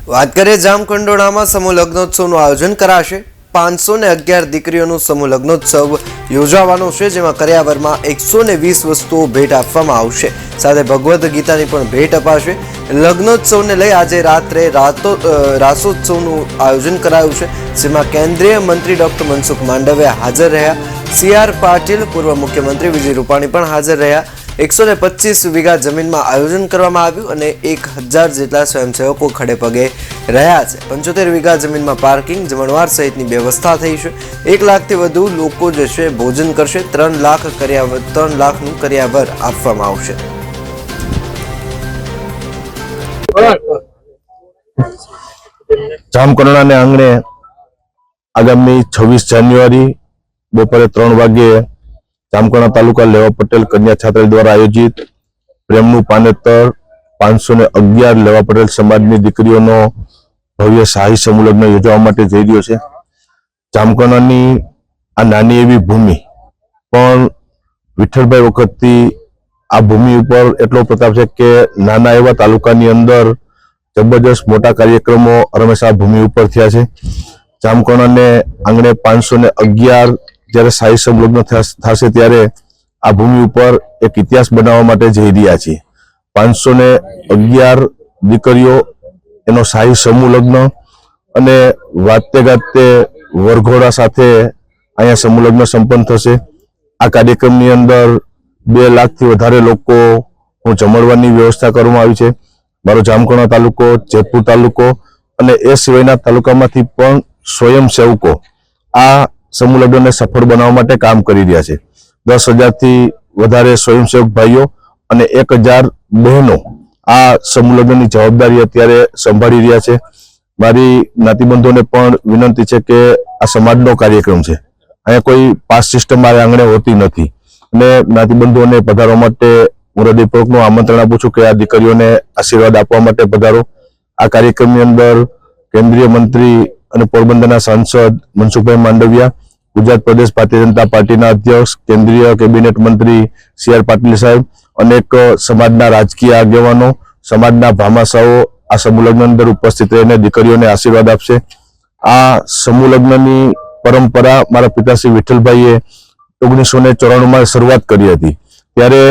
વાત કરીએ જામકંડોળામાં સમૂહ લગ્નોત્સવનું આયોજન કરાશે। 511 દીકરીઓનું સમૂહ લગ્નોત્સવ યોજાવાનો છે, જેમાં કરિયાવરમાં 120 વસ્તુઓ ભેટ આપવામાં આવશે। સાથે ભગવદ્ ગીતાની પણ ભેટ અપાશે। લગ્નોત્સવને લઈ આજે રાત્રે રાસોત્સવનું આયોજન કરાયું છે, જેમાં કેન્દ્રીય મંત્રી ડોક્ટર મનસુખ માંડવિયા હાજર રહ્યા। CR પાટીલ, પૂર્વ મુખ્યમંત્રી વિજય રૂપાણી પણ હાજર રહ્યા। 125 વીઘા જમીનમાં આયોજન કરવામાં આવ્યું અને 1000 જેટલા સ્વયંસેવકો ખડે પગે રહ્યા છે। 75 વીઘા જમીનમાં પાર્કિંગ, જમણવાર સહિતની વ્યવસ્થા થઈ છે। 1 લાખથી વધુ લોકો જે છે ભોજન કરશે। 3 લાખનું કરિયાવર આપવામાં આવશે। જામકંડોળાને આંગણે આગામી 26 જાન્યુઆરી બપોરે 3 વાગ્યે જામકંડોળા તાલુકા લેવા પટેલ કન્યા છાત્રાલય દ્વારા આયોજિત પ્રેમનું પાનેતર 511 લેવા પટેલ સમાજની દીકરીઓનો ભવ્ય શાહી સમૂહ લગ્ન યોજવા માટે જઈ રહ્યો છે। જામકંડોળાની આ નાની એવી ભૂમિ પણ વિઠ્ઠલભાઈ વખતથી આ ભૂમિ ઉપર એટલો પ્રતાપ છે કે નાના એવા તાલુકાની અંદર જબરજસ્ત મોટા કાર્યક્રમો હંમેશા ભૂમિ ઉપર થયા છે। જામકંડોળાને આંગણે 511 જ્યારે શાહી સમૂહ લગ્ન થશે ત્યારે આ ભૂમિ ઉપર એક ઇતિહાસ બનાવવા માટે જઈ રહ્યા છીએ। 511 દીકરીઓ એનો શાહી સમૂહ લગ્ન અને વાતે ગાતે વરઘોડા સાથે અહીંયા સમૂહ લગ્ન સંપન્ન થશે। આ કાર્યક્રમની અંદર 2 લાખથી વધારે લોકો જમણવારની વ્યવસ્થા કરવામાં આવી છે। મારો જામકંડોળા તાલુકો, જેતપુર તાલુકો અને એ સિવાયના તાલુકામાંથી પણ સ્વયંસેવકો આ સમૂહ લગ્નને સફળ બનાવવા માટે કામ કરી રહ્યા છે। 10,000થી વધારે સ્વયંસેવક ભાઈઓ અને 1,000 બહેનો આ સમૂહ લગ્નની જવાબદારી અત્યારે સંભાળી રહ્યા છે। મારી જ્ઞાતિબંધોને પણ વિનંતી છે કે આ સમાજનો કાર્યક્રમ છે, અહીંયા કોઈ પાસ સિસ્ટમ મારે આંગણે હોતી નથી અને જ્ઞાતિબંધોને પધારવા માટે હું હૃદયપૂર્વકનું આમંત્રણ આપું છું કે આ દીકરીઓને આશીર્વાદ આપવા માટે પધારો। આ કાર્યક્રમની અંદર કેન્દ્રીય મંત્રી અને પોરબંદરના સાંસદ મનસુખભાઈ માંડવિયા, ગુજરાત પ્રદેશ ભારતીય જનતા પાર્ટીના અધ્યક્ષ, કેન્દ્રીય કેબિનેટ મંત્રી CR પાટીલ સાહેબ, અનેક સમાજના રાજકીય આગેવાનો, સમાજના ભામાશાઓ આ સમૂહ લગ્ન અંદર ઉપસ્થિત રહીને દીકરીઓને આશીર્વાદ આપશે। આ સમૂહ લગ્નની પરંપરા મારા પિતાશ્રી વિઠ્ઠલભાઈએ 1994માં શરૂઆત કરી હતી, ત્યારે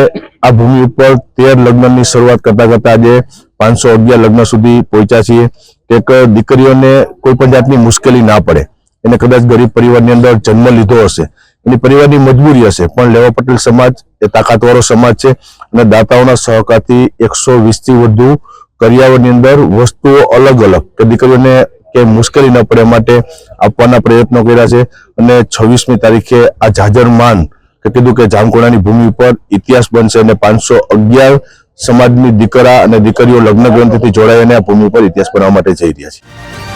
આ ભૂમિ ઉપર 13 લગ્નની શરૂઆત કરતા આજે 511 લગ્ન સુધી પહોંચ્યા છીએ। એક દીકરીઓને કોઈ પણ જાતની મુશ્કેલી ના પડે, એને કદાચ ગરીબ પરિવારની અંદર જન્મ લીધો હશે, એની પરિવારની મજબૂરી હશે, પણ લેવા પટેલ સમાજ એ તાકાતવાળો સમાજ છે અને દાતાઓના સહકારથી 120થી વધુ કરિયાવરની અંદર વસ્તુઓ અલગ અલગ કે દીકરીઓને કે મુશ્કેલી ન પડે માટે આપવાના પ્રયત્નો કર્યા છે અને 26મી તારીખે આ જાજરમાન કે કીધું કે જામકંડોળાની ભૂમિ ઉપર ઇતિહાસ બનશે અને 511 સમાજની દીકરા અને દીકરીઓ લગ્ન ગ્રંથિથી જોડાઈને આ ભૂમિ ઉપર ઇતિહાસ બનાવવા માટે જઈ રહ્યા છે।